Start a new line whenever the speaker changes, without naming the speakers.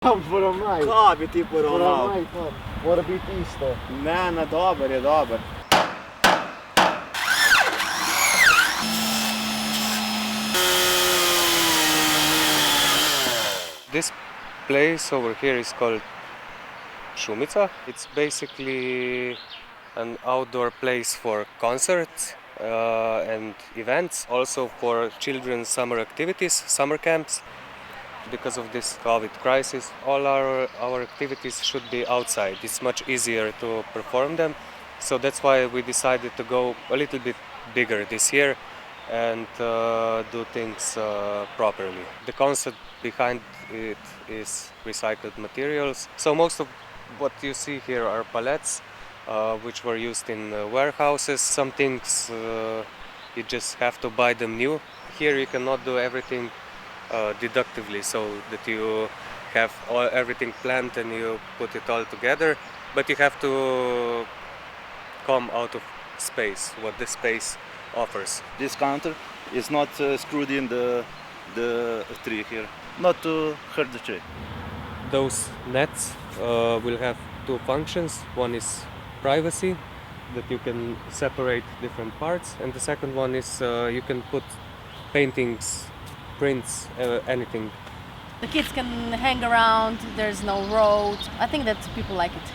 Poravnaj.
Kaj bi ti poravnal?
Poravnaj to. Mora biti isto.
Ne, dober je dober.
This place over here is called Šumico. It's basically an outdoor place for concerts and events, also for children's summer activities, summer camps. Because of this COVID crisis, all our activities should be outside. It's much easier to perform them. So that's why we decided to go a little bit bigger this year and do things properly. The concept behind it is recycled materials. So most of what you see here are pallets, which were used in warehouses. Some things you just have to buy them new. Here you cannot do everything deductively, so that you have everything planned and you put it all together, but you have to come out of space, what the space offers.
This counter is not screwed in the tree here, not to hurt the tree.
Those nets will have two functions. One is privacy, that you can separate different parts, and the second one is you can put paintings, prints, anything.
The kids can hang around, there's no road. I think that people like it.